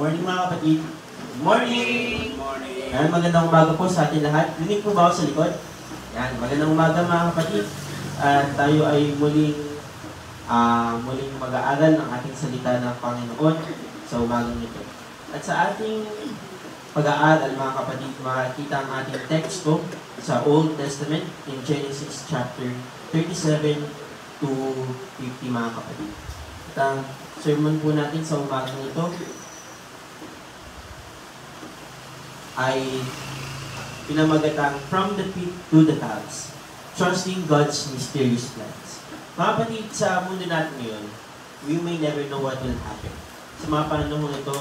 Morning mga kapatid. Good morning! Good morning. Yan, magandang umaga po sa ating lahat. Rinig po ba ako sa likod? Yan, magandang umaga mga kapatid. At tayo ay muling mag-aaral ng ating salita ng Panginoon sa umagang ito. At sa ating pag-aaral mga kapatid, makikita ang ating teksto sa Old Testament in Genesis chapter 37 to 50 mga kapatid. At ang sermon po natin sa umagang ito ay pinamagatang From the Pit to the Palace, Trusting God's Mysterious Plans. Mga kapatid, sa mundo natin ngayon, we may never know what will happen. Sa mga panahon ito,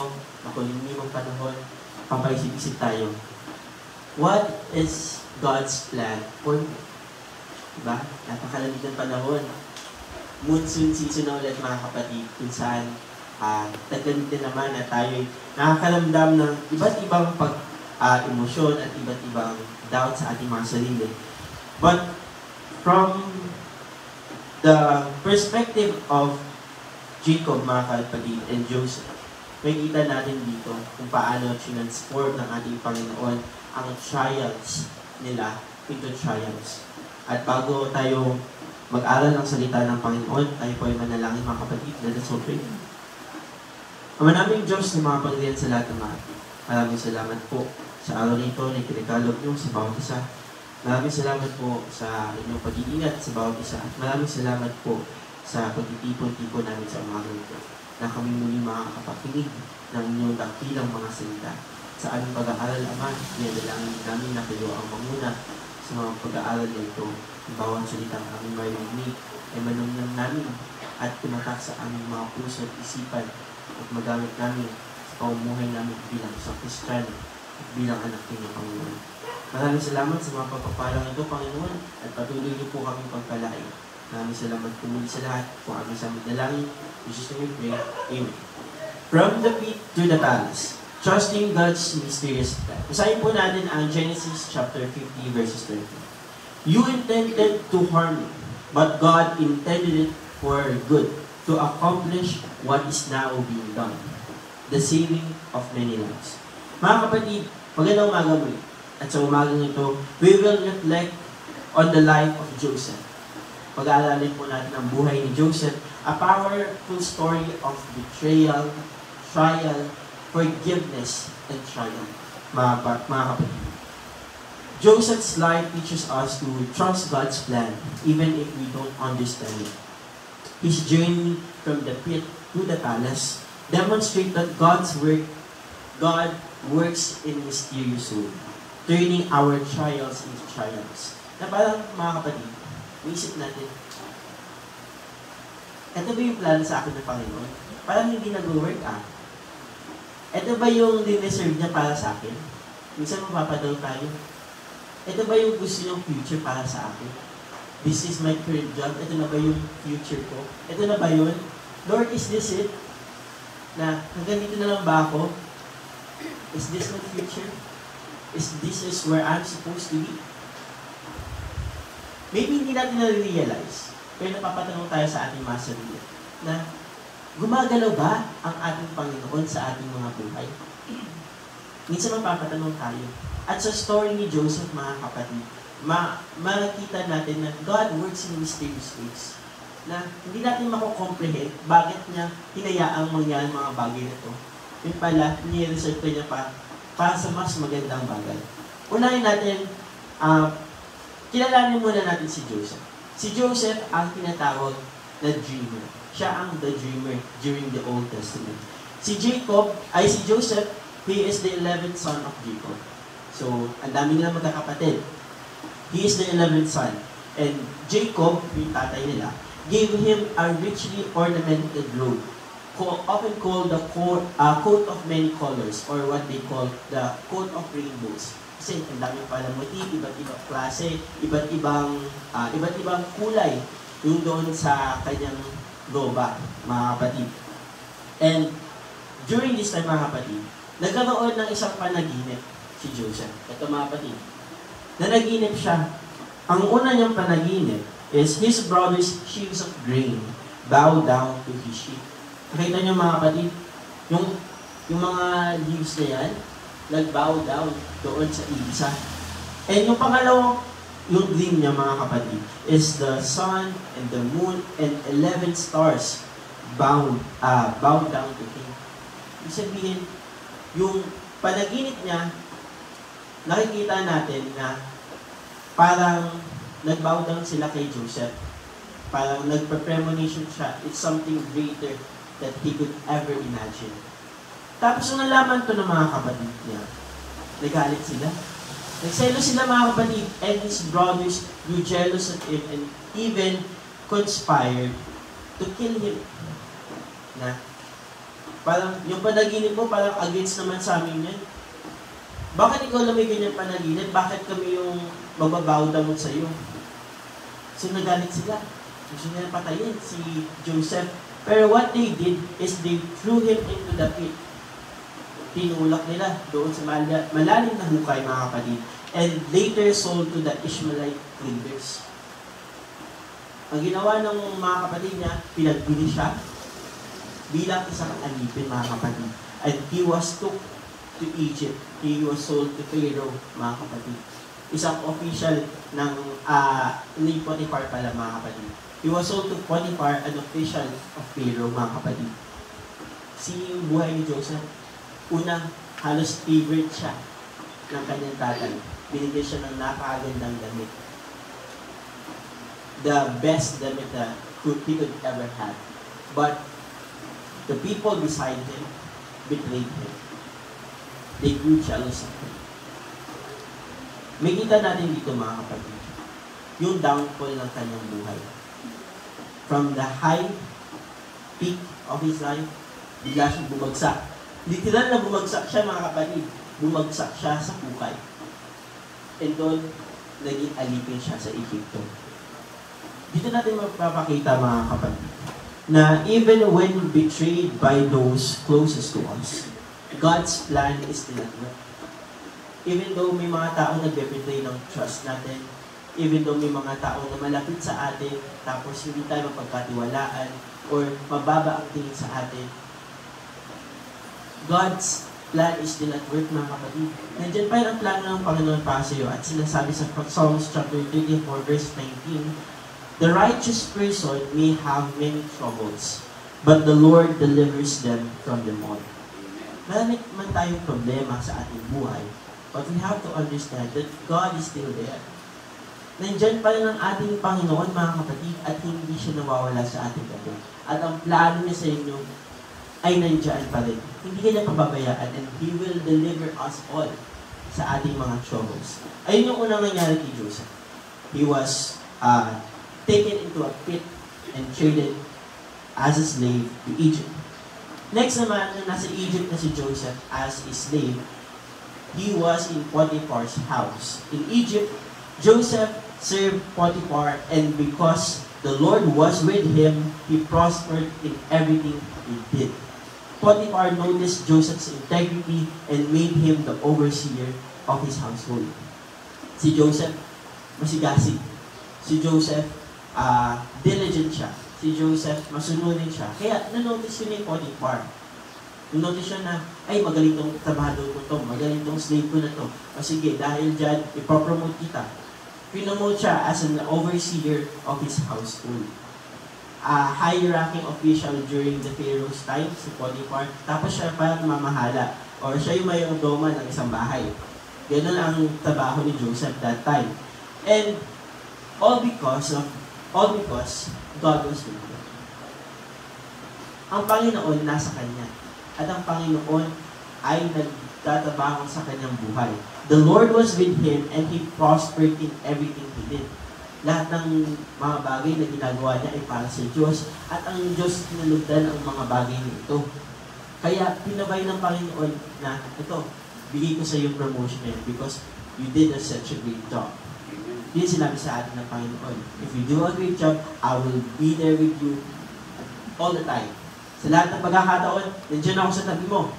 makulimlimang panahon, papaisip-isip tayo. What is God's plan for me? Diba? Napakalamig ng panahon. Monsoon season na ulit mga kapatid, kung saan taganit din naman na tayo nakakalamdam ng iba't ibang emosyon at iba't ibang doubt sa ating mga sarili. But from the perspective of Jacob, mga kapatid, and Joseph, may kita natin dito kung paano transform ng ating Panginoon ang trials nila into triumphs. At bago tayo mag-aral ng salita ng Panginoon, tayo po ay manalangin mga kapatid. Let us pray. Ama naming Diyos na mga pagriyan sa lahat ng mga maraming salamat po sa araw nito na ikinikalog niyo sa bawat isa. Maraming salamat po sa inyong pag-iingat sa bawat isa. At maraming salamat po sa pagtitipon-tipon namin sa umaga nito na kami muli makakapakinig ng inyong dakilang mga salita. Sa aming pag-aaral, Ama, dinadalangin namin na kayo ang manguna sa mga pag-aaral na ito. Ang bawat salita ang aming marinig ay manumnam namin at tumatak sa aming mga puso at isipan at magamit namin sa pamumuhay namin bilang sa Kristiyano at bilang anak ng Panginoon. Maraming salamat sa mga pagpapalang ito, Panginoon, at patuloy niyo po kaming pagpalain. Maraming salamat po muli sa lahat kung aming sa dalangin. Jesus name we pray. Amen. From the pit to the palace, trusting God's mysterious plan. Basahin po natin ang Genesis chapter 50 verses 20. You intended to harm me, but God intended it for good, to accomplish what is now being done, the saving of many lives. Mga kapatid, magandang umaga muli. At sa umagang ito, we will reflect on the life of Joseph. Pag-aaralin po natin ang buhay ni Joseph, a powerful story of betrayal, trial, forgiveness, and triumph. Mga kapatid. Joseph's life teaches us to trust God's plan, even if we don't understand it. His journey from the pit to the palace demonstrates that God works in mysterious ways, turning our trials into triumphs. Na parang mga kapatid, isip natin, ito ba yung plan sa akin ng Panginoon? Parang hindi nag-work Ito ba yung dineserve niya para sa akin? Minsan mapapadaw tayo. Ito ba yung gusto niyong future para sa akin? This is my current job. Ito na ba yung future ko? Ito na ba yun? Lord, is this it? Na hanggang dito na lang ba ako? Is this my future? Is this where I'm supposed to be? Maybe hindi natin na-realize, pero napapatanong tayo sa ating mga sarili na gumagalaw ba ang ating Panginoon sa ating mga buhay? Minsan mapapatanong tayo. At sa story ni Joseph, mga kapatid, makikita natin na God works in mysterious ways. Na hindi natin makukomprehend bakit niya hinayaang mangyari mga bagay na ito. Yung pala, nireserve niya para sa mas magandang bagay. Unahin natin, kilalanin muna natin si Joseph. Si Joseph ang tinatawag na dreamer. Siya ang the dreamer during the Old Testament. Si Joseph, he is the 11th son of Jacob. So, ang dami nila magkakapatid. He is the 11th son. And Jacob, yung tatay nila, gave him a richly ornamented robe, often called the coat of many colors, or what they call the coat of rainbows. Kasi ang dami pala motif, iba't ibang klase, iba't ibang kulay yung doon sa kanyang roba, mga kapatid. And during this time, mga kapatid, nagkaroon ng isang panaginip si Joseph. Ito mga kapatid, na naginip siya. Ang una niyang panaginip is his brother's sheaves of grain bow down to his sheep. Nakita niyo mga kapatid, yung yung mga leaves na yan, nag-bow down doon sa isa. And yung pangalawang, yung dream niya mga kapatid, is the sun and the moon and 11 stars bow down to him. Ibig sabihin, yung panaginip niya, nakikita natin na parang nag-bow down sila kay Joseph. Parang nagpa-premonition siya. It's something greater that he could ever imagine. Tapos nung nalaman to ng mga kapatid niya, nagalit sila. Nagselo sila mga kapatid, and his brothers grew jealous of him and even conspired to kill him. Na, parang yung panaginip mo, parang against naman sa amin yan. Bakit ikaw lang may ganyan panaginip? Bakit kami yung magbabaw damot sa iyo? So nagalit sila. Gusto nila patayin si Joseph. Pero what they did is they threw him into the pit. Tinulak nila doon sa malalim na hukay mga kapatid. And later sold to the Ishmaelite traders. Ang ginawa ng mga kapatid niya, pinagbili siya bilang isang alipin mga kapatid. And he was took to Egypt. He was sold to Pharaoh mga kapatid. Isang official ng ni Potiphar pala mga kapatid. He was sold to Potiphar, an official of Pharaoh mga kapatid. Si buhay ni Joseph, unang halos favorite siya ng kanyang tatay. Binigyan siya ng napakagandang damit. The best damit that he could ever have. But the people beside him betrayed him. They grew jealous of him. May kita natin dito mga kapatid, yung downfall ng kanyang buhay. From the high peak of his life, bigla siyang bumagsak. Literal na bumagsak siya mga kapatid. Bumagsak siya sa hukay. And doon, naging alipin siya sa Egypto. Dito natin mapapakita mga kapatid, na even when betrayed by those closest to us, God's plan is still at work. Even though may mga taong nag-betray ng trust natin, even though may mga taong na malapit sa atin, tapos hindi tayo mapagkatiwalaan, or mababa ang tingin sa atin, God's plan is still at work mga kapatid. Nandiyan pa yung plano ng Panginoon para sa iyo, at sinasabi sa Psalms chapter 34 verse 19, the righteous person may have many troubles, but the Lord delivers them from them all. Marami man tayong problema sa ating buhay, but we have to understand that God is still there. Nandiyan pa rin ang ating Panginoon, mga kapatid, at hindi siya nawawala sa ating gabi. At ang plano niya sa inyo ay nandiyan pa rin. Hindi kanya pababayaan, and He will deliver us all sa ating mga troubles. Ayun yung unang nangyari kay Joseph. He was taken into a pit and traded as a slave to Egypt. Next naman, na nasa Egypt na si Joseph as a slave, he was in Potiphar's house. In Egypt, Joseph served Potiphar, and because the Lord was with him, he prospered in everything he did. Potiphar noticed Joseph's integrity and made him the overseer of his household. Si Joseph, masigasig. Si Joseph, diligent siya. Si Joseph, masunurin siya. Kaya, nanotice yun ni Potiphar. Nanotice siya na, ay, magaling tong trabahador ko to, magaling tong slave ko na to. O sige, dahil dyan, ipopromote kita. Pinomote siya as an overseer of his household. High-ranking official during the Pharaoh's time, si Potiphar. Tapos siya parang mamahala. Or siya yung mayroong ng isang bahay. Ganun ang trabaho ni Joseph that time. And all because God was with him. Ang Panginoon nasa kanya. At ang Panginoon ay nagtatrabaho sa kanyang buhay. The Lord was with him and he prospered in everything he did. Lahat ng mga bagay na ginagawa niya ay para sa Diyos. At ang Diyos tinalugdan ang mga bagay nito. Kaya pinabay ng Panginoon na, ito, bigay ko sa iyo promotion because you did such a great job. Yun sinabi sa atin ng Panginoon. If you do a great job, I will be there with you all the time. Sa lahat ng pagkakataon, nandiyan ako sa tabi mo.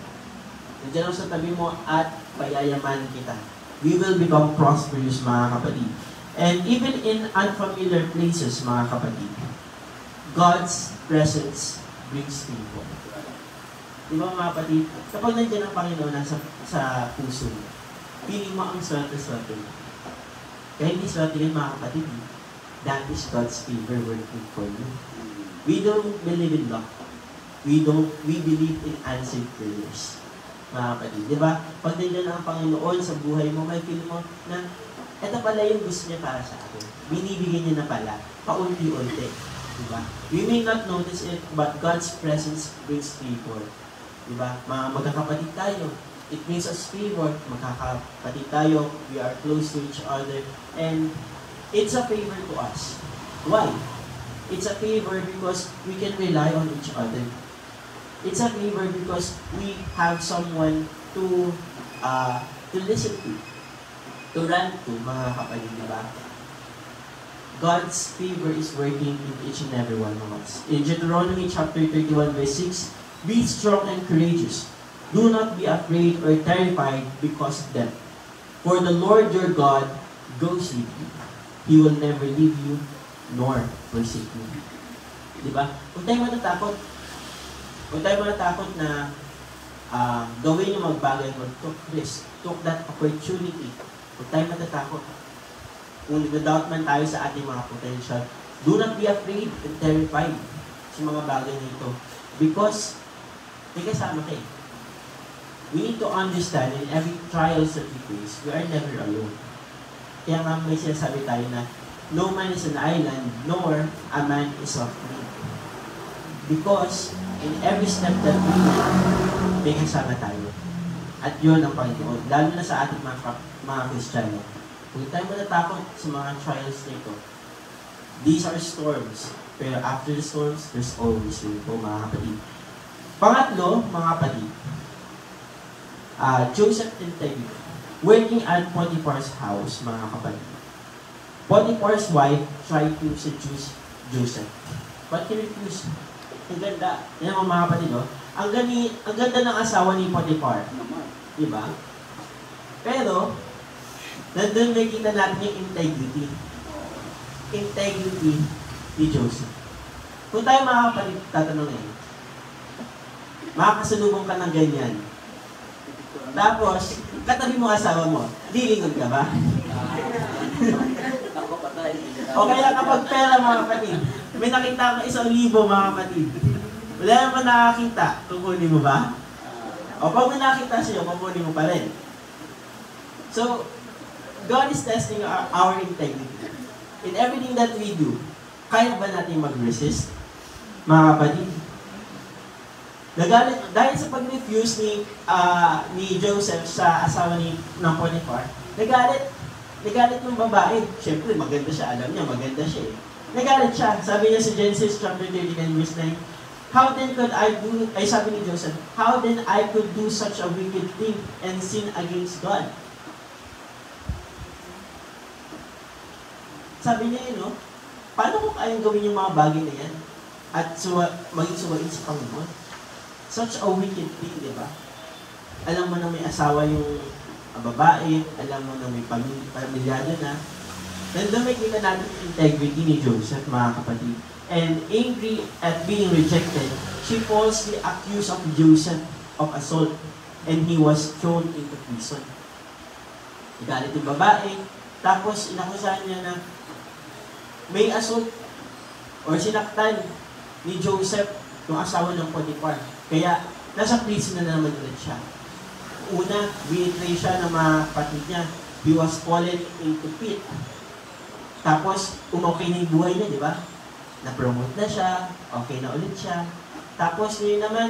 Nandiyan ako sa tabi mo at payayamanin kita. We will become prosperous, mga kapatid. And even in unfamiliar places, mga kapatid, God's presence brings people. Di ba mga kapatid? Kapag nandiyan ang Panginoon sa puso mo, feeling mo ang swerte-swerte mo. Kaya hindi swerte yun mga kapatid. That is God's favor working for you. We don't believe in luck. We believe in answered prayers. Mga kapatid, di ba? Pag nandiyan ang Panginoon sa buhay mo, may feel mo na ito pala yung gusto niya para sa akin. Binibigyan niya na pala, paunti-unti. Di ba? We may not notice it, but God's presence brings favor. Di ba? Magkakapatid tayo. It brings us favor. Magkakapatid tayo. We are close to each other. And it's a favor to us. Why? It's a favor because we can rely on each other. It's a favor because we have someone to listen to run to, mga kapatid, di ba? God's favor is working in each and every one of us. In Deuteronomy chapter 31 verse 6, be strong and courageous. Do not be afraid or terrified because of them. For the Lord your God goes with you. He will never leave you nor forsake you. Diba? Huwag tayo matatakot. Huwag tayo matatakot na gawin yung magbagay mo. Took risk. Took that opportunity. Huwag tayo matatakot. Kung na-doubt man tayo sa ating mga potential, do not be afraid and terrified sa mga bagay nito. Because may kasama kayo. We need to understand in every trials that we face, we are never alone. Kaya nga may sinasabi tayo na no man is an island, nor a man is of me. Because in every step that we take, may kasama tayo. At yun ang Panginoon. Lalo na sa ating mga Kristiyano. Huwag tayo matatakot sa mga trials nito. These are storms. Pero after the storms, there's always rainbow, mga kapatid. Pangatlo, mga kapatid, Joseph integrity. Working at Potiphar's house, mga kapatid. Potiphar's wife tried to seduce Joseph. But he refused. Ang ganda. Yan mo mga kapatid, no? Ang ganda ng asawa ni Potiphar. Diba? Pero, nandun nakita natin yung integrity. Integrity ni Joseph. Kung tayo mga kapatid, tatanungin, makakasalubong ka ng ganyan. Tapos, katabi mo asawa mo, lilingon ka ba? O kaya kapag pera mga kapatid, may nakita ka 1,000 mga kapatid. Wala naman nakakita, kukunin mo ba? O pag may nakita sa'yo, kukunin mo pa rin. So, God is testing our integrity. In everything that we do, kaya ba natin mag-resist? Mga kapatid, nagalit, dahil sa pag-refuse ni Joseph sa asawa ng Potiphar, nagalit ng babae. Siyempre, maganda siya. Alam niya, maganda siya eh. Nagalit siya. Sabi niya sa Genesis chapter 39, verse 9, how then could I do, sabi ni Joseph, how then I could do such a wicked thing and sin against God? Sabi niya no? Paano ko kayang gawin yung mga bagay na yan? At maging suwain sa Panginoon? Such a wicked thing, di ba? Alam mo na may asawa yung babae, alam mo na may pamilyado na. Nandun may kita natin yung integrity ni Joseph, mga kapatid. And angry at being rejected, she falsely accused of Joseph of assault, and he was thrown into prison. Igalit yung babae, tapos inakusahan niya na may assault or sinaktan ni Joseph, yung asawa ng Potiphar. Kaya, nasa prison na naman ulit siya. Una, binitray siya ng mga kapatid niya. He was fallen into pit. Tapos, umokay na yung buhay niya, di ba? Na-promote na siya, okay na ulit siya. Tapos, ngayon naman,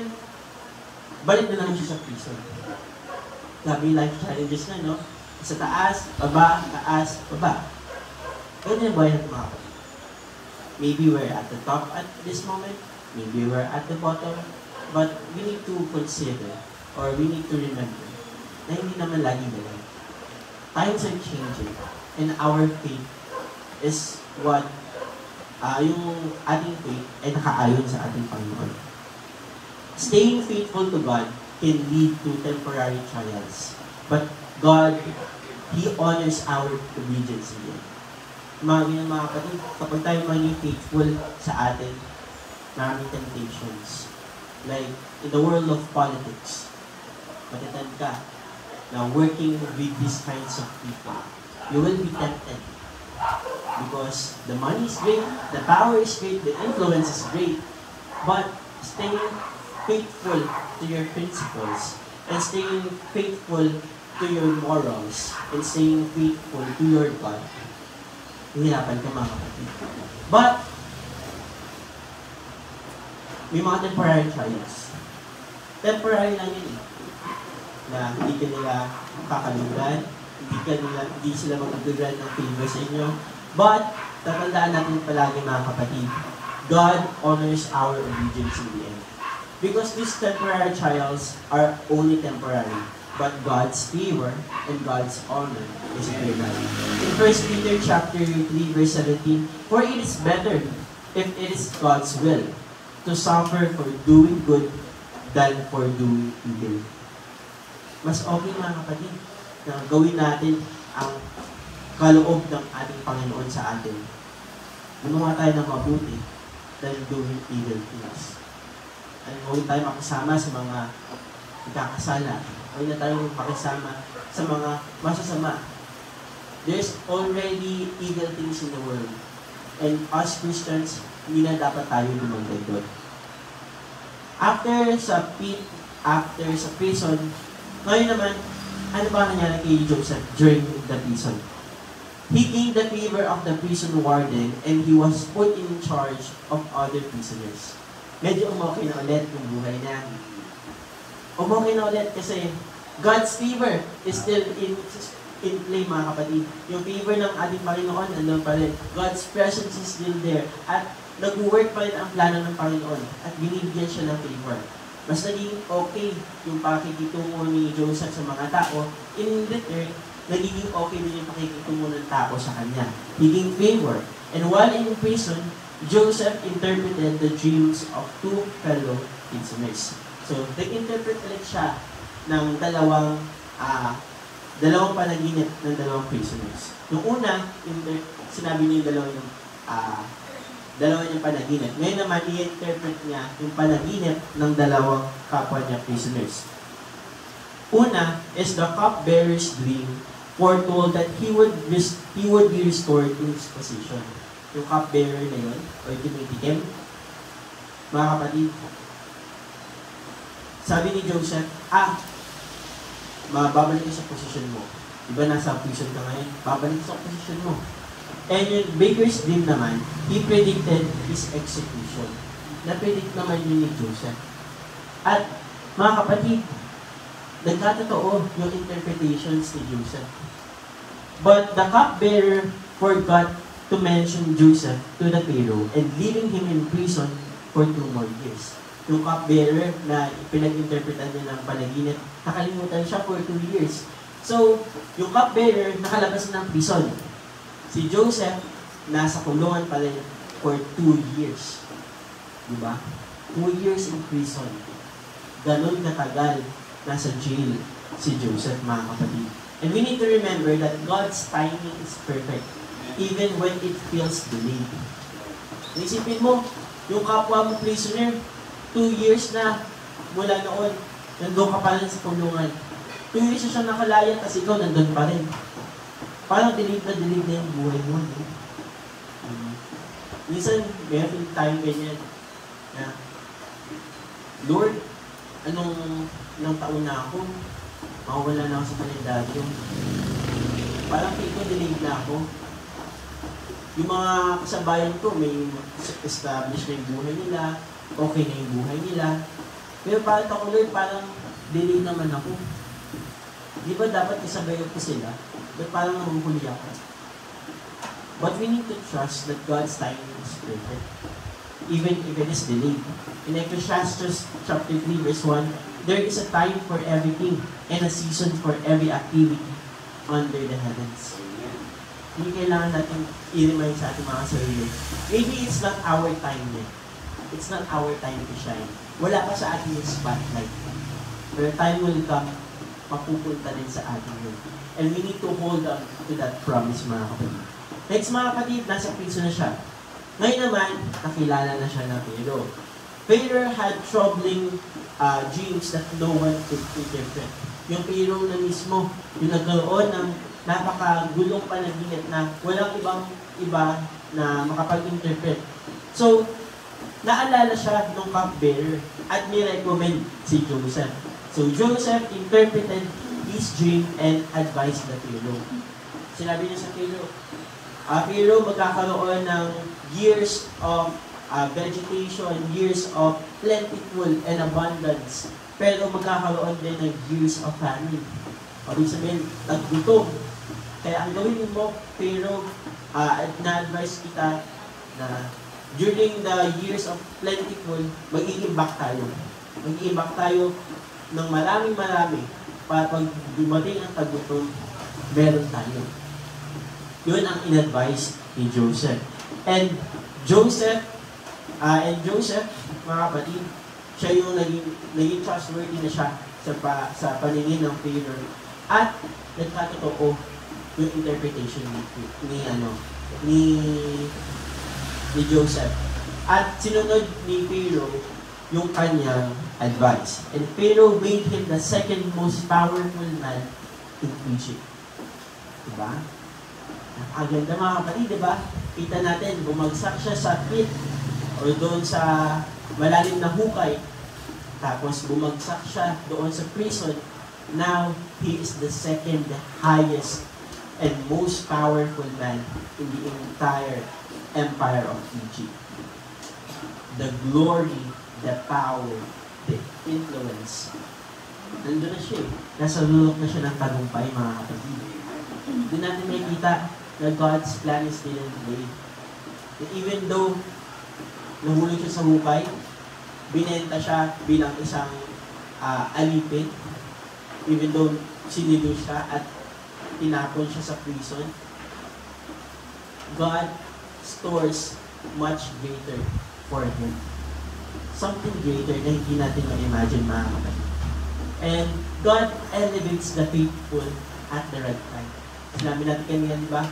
balik na naman siya sa prison. Grabe life challenges na, no? Sa taas, baba, taas, baba. Ganyan yung buhay natin mga kapatid. Maybe we're at the top at this moment. Maybe we're at the bottom. But we need to consider, or we need to remember, na hindi naman lagi ganun. Times are changing, and our faith is what, yung ating faith ay nakaayon sa ating Panginoon. Staying faithful to God can lead to temporary trials. But God, He honors our obedience in Him. Mga kapatid, kapag tayo maging faithful sa atin, maraming temptations. Like, in the world of politics, matitan ka na working with these kinds of people. You will be tempted. Because the money is great, the power is great, the influence is great, but staying faithful to your principles, and staying faithful to your morals, and staying faithful to your God, hihirapan ka mga kapatid. But, may mga temporary trials. Temporary lang yun na hindi ka nila kakalugan, hindi sila mag-grant ng favor sa inyo. But, tatandaan natin palagi mga kapatid, God honors our obedience in the end. Because these temporary trials are only temporary, but God's favor and God's honor is eternal. In 1 Peter chapter 3, verse 17, for it is better, if it is God's will, to suffer for doing good than for doing evil. Mas okay mga kapatid, na gawin natin ang kaloob ng ating Panginoon sa atin. Gumawa tayo ng mabuti than doing evil things. At huwag tayo makasama sa mga ikakasala. Huwag na tayo makasama sa mga masasama. There's already evil things in the world. And us Christians, hindi na dapat tayo lumagdag doon. After sa prison, ngayon naman, ano ba nangyari kay Joseph during the prison? He gained the favor of the prison warden and he was put in charge of other prisoners. Medyo umokay na ulit yung buhay niya. Umokay na ulit kasi God's favor is still in play mga kapatid. Yung favor ng ating Panginoon, nandun pa rin. God's presence is still there. At nag-work pa rin ang plano ng Panginoon. At binibigyan siya ng favor. Mas naging okay yung pakikitungo ni Joseph sa mga tao. In return, nagiging okay din yung pakikitungo ng tao sa kanya. Naging favor. And while in prison, Joseph interpreted the dreams of two fellow prisoners. So, nag-interpret ulit siya ng dalawang panaginip ng dalawang prisoners. Yung una, sinabi niya yung dalawa niyang panaginip. Ngayon naman, i-interpret niya yung panaginip ng dalawang kapwa niya prisoners. Una is the cupbearer's dream foretold that he would be restored to his position. Yung cupbearer na yun, o tinitikim, mga kapatid, sabi ni Joseph, babalik ka sa position mo. Diba nasa prison ka ngayon? Babalik ka sa position mo. And yung baker's dream naman, he predicted his execution. Na-predict naman yun ni Joseph. At mga kapatid, nagkatotoo yung interpretations ni Joseph. But the cupbearer forgot to mention Joseph to the Pharaoh and leaving him in prison for 2 more years. Yung cupbearer na pinag-interpretan niya ng panaginip, nakalimutan siya for 2 years. So, yung cupbearer nakalabas ng prison. Si Joseph, nasa kulungan pala for 2 years. Diba? 2 years in prison. Ganon katagal nasa jail si Joseph, mga kapatid. And we need to remember that God's timing is perfect, even when it feels delayed. Isipin mo, yung kapwa mo prisoner, 2 years na mula noon, nandun ka pa rin sa kulungan. 2 years na siya nakalaya, kasi ikaw nandun pa rin. Parang dilig na yung buhay mo. Minsan, meron tayong ganyan. Na, Lord, anong taon na ako? Mawala na ako sa kalendaryo. Parang ito, dilig na ako. Yung mga kasabayan ko, may establish na yung buhay nila, okay na yung buhay nila. Pero parang ako, Lord, parang dilig naman ako. Di ba dapat kasabayan ko sila? But parang nahuhuli ako. But we need to trust that God's timing is perfect, even if it is delayed. In Ecclesiastes chapter 3, verse 1, there is a time for everything and a season for every activity under the heavens. Hindi kailangan natin i-remind sa ating mga sarili. Maybe it's not our time yet. It's not our time to shine. Wala pa sa ating yung spotlight. Pero time will come, mapupunta din sa ating yun. And we need to hold on to that promise, mga kapatid. Next, mga kapatid, nasa prison na siya. Ngayon naman, nakilala na siya ng Pharaoh. Pharaoh had troubling dreams that no one could interpret. Yung Pharaoh na mismo, yung nagkaroon ng napakagulong panaginip na walang iba na makapag-interpret. So, naalala siya ng cupbearer at nirecommend si Joseph. So, Joseph interpreted his dream and advised the Pharaoh. Sinabi niya sa Pharaoh, Pharaoh, magkakaroon ng years of vegetation, years of plentiful and abundance. Pero magkakaroon din ng years of famine. Ibig sabihin, naggutom. Kaya ang gawin mo, Pharaoh, na-advise kita na during the years of plentiful, mag-iimbak tayo. Mag-iimbak tayo ng maraming para pag dumating ang tagutom, meron tayo. Yun ang in-advise ni Joseph. And Joseph, mga kapatid, siya yung naging trustworthy na siya sa paningin ng Pharaoh. At nagkatotoo yung interpretation ni Joseph. At sinunod ni Pharaoh yung kanyang advice. And Pharaoh made him the second most powerful man in Egypt. Diba? Napakaganda mga kapatid, diba? Kita natin, bumagsak siya sa pit o doon sa malalim na hukay. Tapos bumagsak siya doon sa prison. Now, he is the second highest and most powerful man in the entire empire of Egypt. The glory, the power, the influence. Nandun na siya. Nasa lulok na siya ng tagumpay, mga kapatid. Doon natin makikita na God's plan is still in play. Even though nahulog siya sa hukay, binenta siya bilang isang alipin, even though sinilo siya at tinapon siya sa prison, God stores much greater for him. Something greater na hindi natin ma-imagine, mga kapatid. And God elevates the faithful at the right time. Sinabi natin kanina, di ba?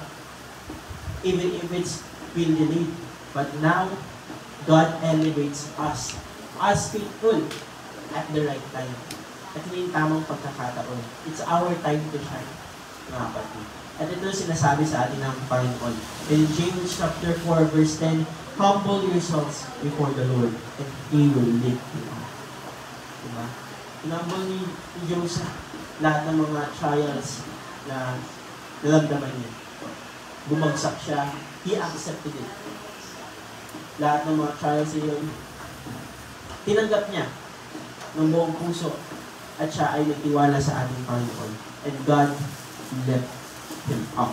Even if it's been delayed. But now, God elevates us faithful at the right time. At yun yung tamang pagkakataon. It's our time to shine, mga kapatid. At ito sinasabi sa atin ng Panginoon. In James chapter 4 verse 10, humble yourselves before the Lord and He will lift you up. Diba? Humble ni Joseph lahat ng mga trials na naramdaman niya. Bumagsak siya, He accepted it. Lahat ng mga trials niya, tinanggap niya ng buong puso at siya ay nagtiwala sa ating Panginoon. And God left him up.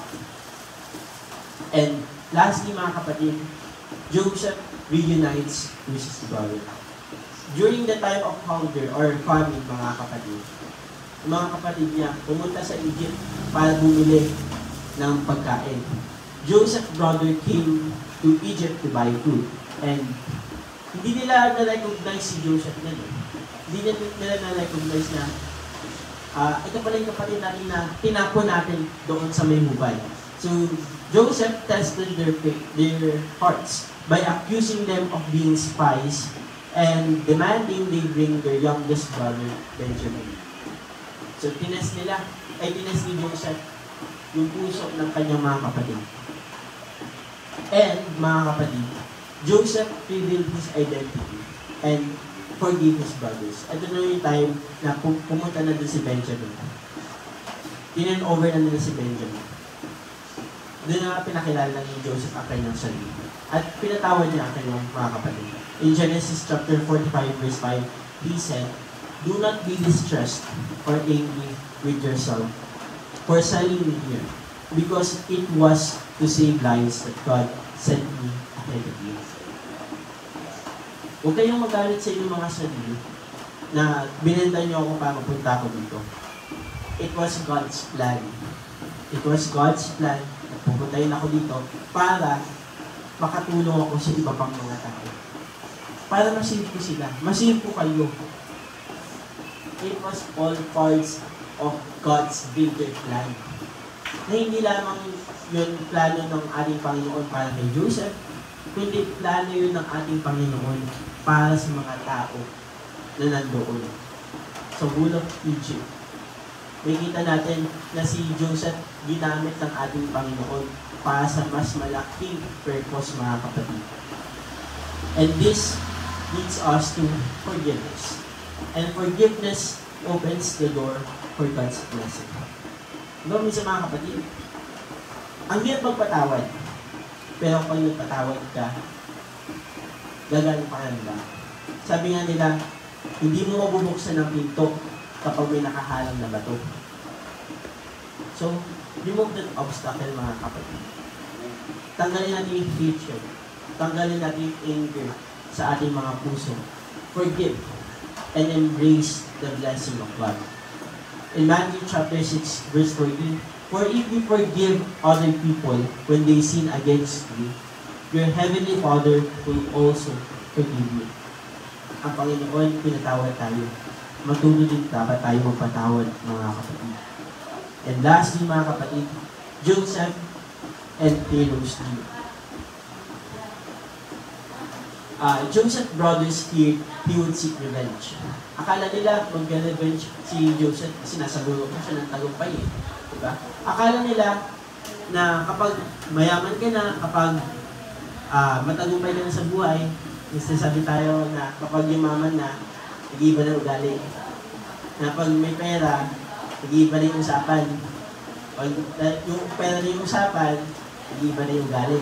And lastly, mga kapatid, Joseph reunites with his brother. During the time of hunger or famine, mga kapatid niya pumunta sa Egypt para bumili ng pagkain. Joseph's brother came to Egypt to buy food. And hindi nila na-recognize si Joseph na. Hindi nila na-recognize na ito pala yung kapatid natin na tinapon natin doon sa may hubay. So, Joseph tested their hearts by accusing them of being spies and demanding they bring their youngest brother, Benjamin. So, tinas ni Joseph yung puso ng kanyang mga kapatid. And, mga kapatid, Joseph revealed his identity and forgive his brothers. Ito na yung time na pumunta na din si Benjamin. Tinan over na nila si Benjamin. Doon na pinakilala ni Joseph ang kanyang sarili. At pinatawad niya ang kanyang mga kapatid. In Genesis chapter 45 verse 5, he said, "Do not be distressed or angry with yourself for selling me here, because it was to save lives that God sent me ahead of you." Huwag kayong magalit sa inyong mga sarili na binenta niyo ako para mapunta ako dito. It was God's plan. It was God's plan na pupuntahin ako dito para makatulong ako sa iba pang mga tao. Para masave ko sila. Masave ko kayo. It was all parts of God's bigger plan. Na hindi lamang yun plano ng ating Panginoon para kay Joseph, kundi plano yun ng ating Panginoon para sa mga tao na nandoon sa whole of Egypt. Makikita natin na si Joseph ginamit ng ating Panginoon para sa mas malaking purpose, mga kapatid. And this leads us to forgiveness. And forgiveness opens the door for God's blessing. Diba, minsan mga kapatid, ang hirap magpatawad. Pero pag nagpatawad ka, gagaling pa rin ba? Sabi nga nila, hindi mo mabubuksan ng pinto kapag may nakahalang na bato. So, remove that obstacle, mga kapatid. Tanggalin natin yung hatred. Tanggalin natin yung anger sa ating mga puso. Forgive and embrace the blessing of God. In Matthew chapter 6, verse 14, "For if you forgive other people when they sin against you, your heavenly Father will also forgive you." Ang Panginoon, pinatawad tayo. Matuloy din dapat tayo magpatawad, mga kapatid. And lastly, mga kapatid, Joseph and Pharaoh's dream. Joseph's brothers feared he would seek revenge. Akala nila mag-revenge si Joseph kasi nasaguro ko siya ng tagumpay eh. Diba? Akala nila na kapag mayaman ka na, kapag matagumpay ka na sa buhay, sabi tayo na kapag yumaman na, nag-iiba na ugali. Na pag may pera, nag-iiba na yung usapan. Pag yung pera na yung usapan, nag-iiba na yung ugali.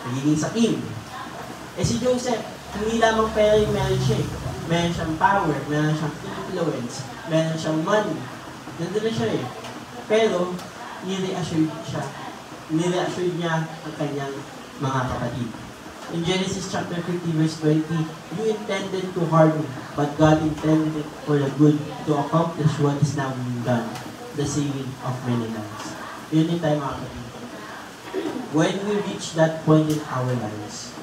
Nagiging sakim. Eh si Joseph, hindi lamang pera yung meron siya. Meron siyang power, meron siyang influence, meron siyang money. Nandun na siya eh. Pero, nireassure siya. Nireassure niya ang kanyang mga kapatid. In Genesis chapter 50, verse 20, "You intended to harm me, but God intended it for the good to accomplish what is now being done, the saving of many lives." Yun din tayo, mga kapatid. When we reach that point in our lives,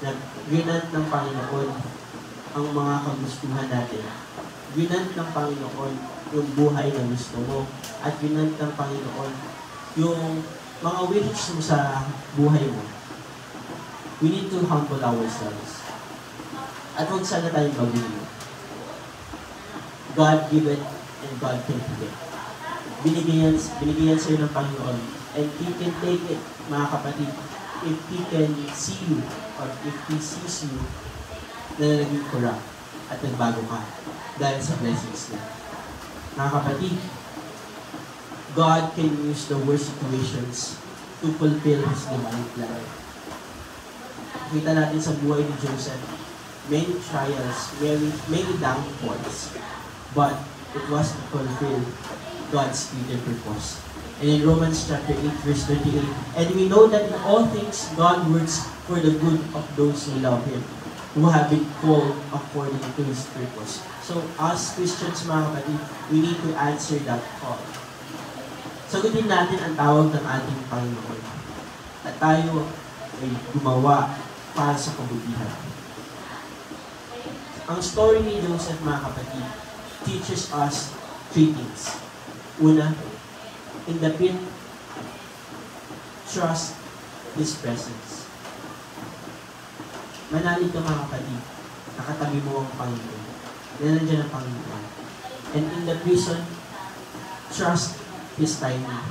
na ginant ng Panginoon ang mga kagustuhan natin. Ginant ng Panginoon yung buhay na gusto mo. At ginant ng Panginoon yung mga wishes mo sa buhay mo. We need to humble ourselves. At huwag sana tayong baguhin. God give it and God can give it. Binigyan sa'yo ng Panginoon. And He can take it, mga kapatid, if He can see you or if He sees you na naging corrupt at nagbago ka dahil sa blessings niya. Mga kapatid, God can use the worst situations to fulfill His divine plan. Kita natin sa buhay ni Joseph, many trials, many downfalls, but it was to fulfill God's greater purpose. And in Romans chapter 8, verse 38, "And we know that in all things God works for the good of those who love Him, who have been called according to His purpose." So, as Christians, mga kapatid, we need to answer that call. Sagutin natin ang tawag ng ating Panginoon. At tayo ay gumawa para sa kabutihan. Ang story ni Joseph, mga kapatid, teaches us three things. Una, in the pit, trust His presence. Manalig ka, mga kapatid. Nakatabi mo ang Panginoon. Nandiyan ang Panginoon. And in the prison, trust His timing.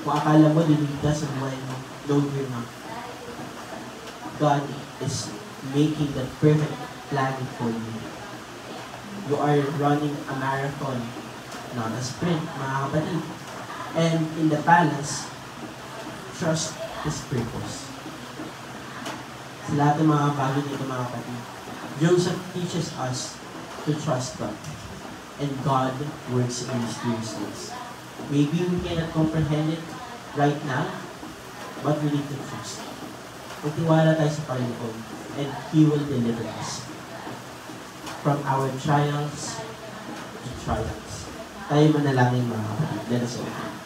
Kung akala mo liligtas sa buhay mo, don't fear not. God is making the perfect plan for you. You are running a marathon, not a sprint, mga kapatid. And in the palace, trust His purpose. Sa lahat ng mga bagay nito, mga kapatid, Joseph teaches us to trust God. And God works in mysterious ways. Maybe we cannot comprehend it right now, but we need to trust. Magtiwala tayo sa Panginoon, and He will deliver us from our trials to trials. Tayo manalangin, mga kapatid. Let us open.